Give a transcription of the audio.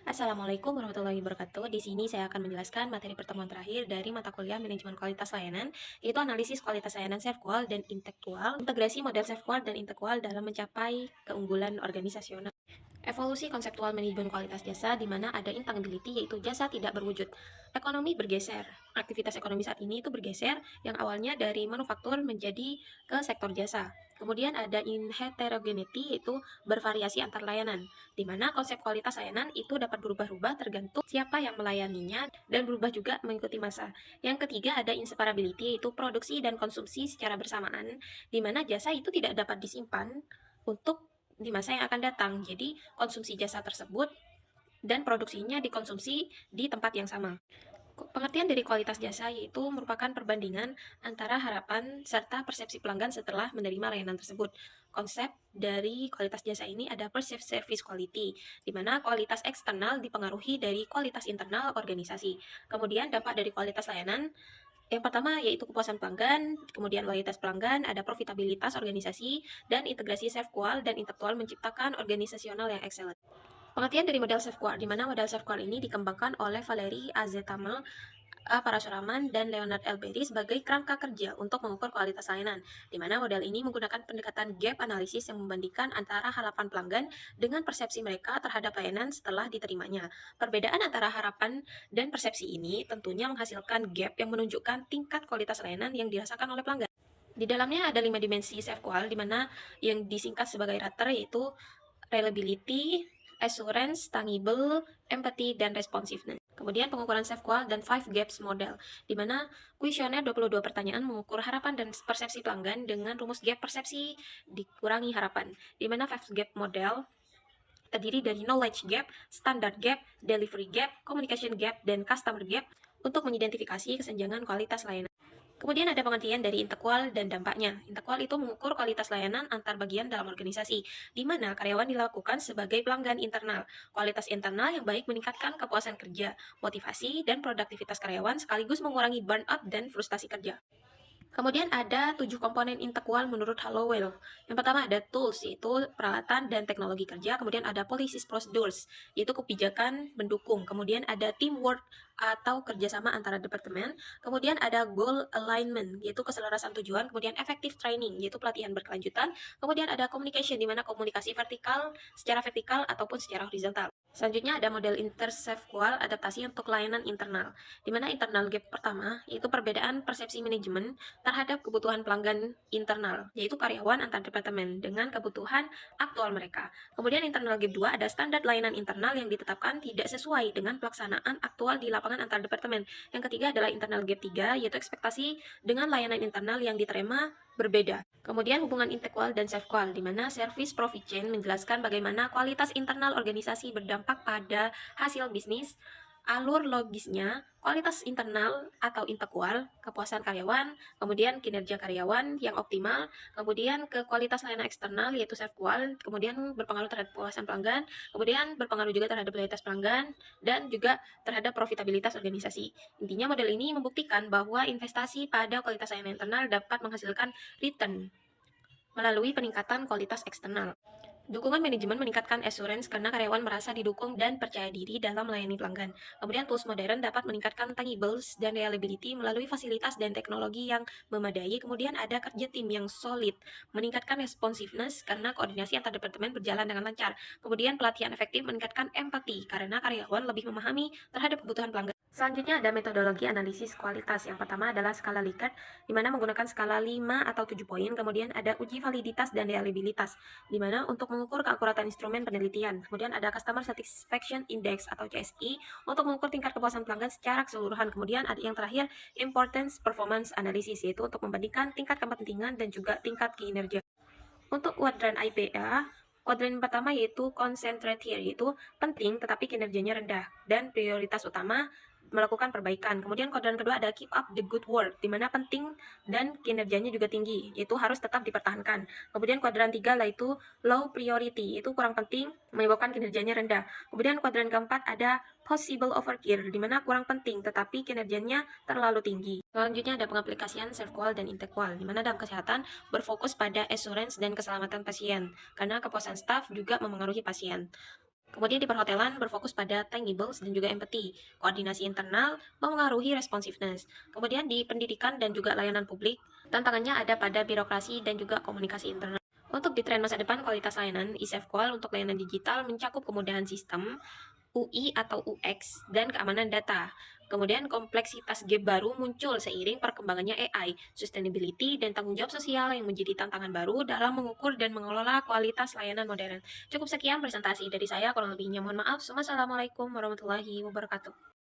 Assalamualaikum warahmatullahi wabarakatuh. Di sini saya akan menjelaskan materi pertemuan terakhir dari mata kuliah Manajemen Kualitas Layanan, yaitu analisis kualitas layanan self-qual dan intelektual, integrasi model self-qual dan intelektual dalam mencapai keunggulan organisasional. Evolusi konseptual manajemen kualitas jasa di mana ada intangibility yaitu jasa tidak berwujud. Ekonomi bergeser. Aktivitas ekonomi saat ini itu bergeser yang awalnya dari manufaktur menjadi ke sektor jasa. Kemudian ada heterogeneity yaitu bervariasi antar layanan, di mana konsep kualitas layanan itu dapat berubah-ubah tergantung siapa yang melayaninya dan berubah juga mengikuti masa. Yang ketiga ada inseparability yaitu produksi dan konsumsi secara bersamaan, di mana jasa itu tidak dapat disimpan untuk di masa yang akan datang. Jadi, konsumsi jasa tersebut dan produksinya dikonsumsi di tempat yang sama. Pengertian dari kualitas jasa yaitu merupakan perbandingan antara harapan serta persepsi pelanggan setelah menerima layanan tersebut. Konsep dari kualitas jasa ini ada perceived service quality, di mana kualitas eksternal dipengaruhi dari kualitas internal organisasi. Kemudian dampak dari kualitas layanan yang pertama yaitu kepuasan pelanggan, kemudian loyalitas pelanggan, ada profitabilitas organisasi, dan integrasi self-qual dan intelektual menciptakan organisasional yang excellent. Pengertian dari model self-qual, di mana model self-qual ini dikembangkan oleh Valery Azetamel, A. Parasuraman, dan Leonard L. Berry sebagai kerangka kerja untuk mengukur kualitas layanan, di mana model ini menggunakan pendekatan gap analisis yang membandingkan antara harapan pelanggan dengan persepsi mereka terhadap layanan setelah diterimanya. Perbedaan antara harapan dan persepsi ini tentunya menghasilkan gap yang menunjukkan tingkat kualitas layanan yang dirasakan oleh pelanggan. Di dalamnya ada 5 dimensi self-qual, di mana yang disingkat sebagai RATER yaitu reliability, assurance, tangible, empathy, dan responsiveness. Kemudian pengukuran self-qual dan 5 gaps model, di mana kuesioner 22 pertanyaan mengukur harapan dan persepsi pelanggan dengan rumus gap persepsi dikurangi harapan, di mana 5 gap model terdiri dari knowledge gap, standard gap, delivery gap, communication gap, dan customer gap untuk mengidentifikasi kesenjangan kualitas layanan. Kemudian ada pengertian dari intelektual dan dampaknya. Intelektual itu mengukur kualitas layanan antar bagian dalam organisasi, di mana karyawan dilakukan sebagai pelanggan internal. Kualitas internal yang baik meningkatkan kepuasan kerja, motivasi, dan produktivitas karyawan sekaligus mengurangi burnout dan frustasi kerja. Kemudian ada 7 komponen intelektual menurut Hallowell. Yang pertama ada tools, yaitu peralatan dan teknologi kerja. Kemudian ada policies procedures, yaitu kebijakan mendukung. Kemudian ada teamwork atau kerjasama antara departemen. Kemudian ada goal alignment, yaitu keselarasan tujuan. Kemudian effective training, yaitu pelatihan berkelanjutan. Kemudian ada communication, di mana komunikasi secara vertikal ataupun secara horizontal. Selanjutnya ada model interself-qual adaptasi untuk layanan internal, di mana internal gap pertama yaitu perbedaan persepsi manajemen terhadap kebutuhan pelanggan internal, yaitu karyawan antar departemen dengan kebutuhan aktual mereka. Kemudian internal gap 2 ada standar layanan internal yang ditetapkan tidak sesuai dengan pelaksanaan aktual di lapangan antar departemen. Yang ketiga adalah internal gap 3 yaitu ekspektasi dengan layanan internal yang diterima berbeda. Kemudian hubungan intelektual dan self-qual, di mana service profit chain menjelaskan bagaimana kualitas internal organisasi berdampak pada hasil bisnis, alur logisnya, kualitas internal atau intelektual, kepuasan karyawan, kemudian kinerja karyawan yang optimal, kemudian ke kualitas layanan eksternal yaitu self-qual, kemudian berpengaruh terhadap kepuasan pelanggan, kemudian berpengaruh juga terhadap loyalitas pelanggan, dan juga terhadap profitabilitas organisasi. Intinya model ini membuktikan bahwa investasi pada kualitas layanan internal dapat menghasilkan return melalui peningkatan kualitas eksternal. Dukungan manajemen meningkatkan assurance karena karyawan merasa didukung dan percaya diri dalam melayani pelanggan. Kemudian tools modern dapat meningkatkan tangibles dan reliability melalui fasilitas dan teknologi yang memadai. Kemudian ada kerja tim yang solid, meningkatkan responsiveness karena koordinasi antar departemen berjalan dengan lancar. Kemudian pelatihan efektif meningkatkan empati karena karyawan lebih memahami terhadap kebutuhan pelanggan. Selanjutnya ada metodologi analisis kualitas. Yang pertama adalah skala Likert, di mana menggunakan skala 5 atau 7 poin. Kemudian ada uji validitas dan reliabilitas, di mana untuk mengukur keakuratan instrumen penelitian. Kemudian ada Customer Satisfaction Index atau CSI untuk mengukur tingkat kepuasan pelanggan secara keseluruhan. Kemudian ada yang terakhir Importance Performance Analysis, yaitu untuk membandingkan tingkat kepentingan dan juga tingkat kinerja. Untuk kuadran IPA, kuadran pertama yaitu concentrate here, yaitu penting tetapi kinerjanya rendah dan prioritas utama melakukan perbaikan. Kemudian kuadran kedua ada keep up the good work, di mana penting dan kinerjanya juga tinggi, yaitu harus tetap dipertahankan. Kemudian kuadran 3 yaitu low priority, itu kurang penting, menyebabkan kinerjanya rendah. Kemudian kuadran keempat ada possible overkill, di mana kurang penting tetapi kinerjanya terlalu tinggi. Selanjutnya ada pengaplikasian self-qual dan intelektual, di mana dalam kesehatan berfokus pada assurance dan keselamatan pasien, karena kepuasan staf juga memengaruhi pasien. Kemudian di perhotelan berfokus pada tangibles dan juga empathy. Koordinasi internal memengaruhi responsiveness. Kemudian di pendidikan dan juga layanan publik, tantangannya ada pada birokrasi dan juga komunikasi internal. Untuk di tren masa depan kualitas layanan, eSafeQual untuk layanan digital mencakup kemudahan sistem, UI atau UX, dan keamanan data. Kemudian kompleksitas gap baru muncul seiring perkembangannya AI, sustainability, dan tanggung jawab sosial yang menjadi tantangan baru dalam mengukur dan mengelola kualitas layanan modern. Cukup sekian presentasi dari saya, kurang lebihnya mohon maaf. Wassalamualaikum warahmatullahi wabarakatuh.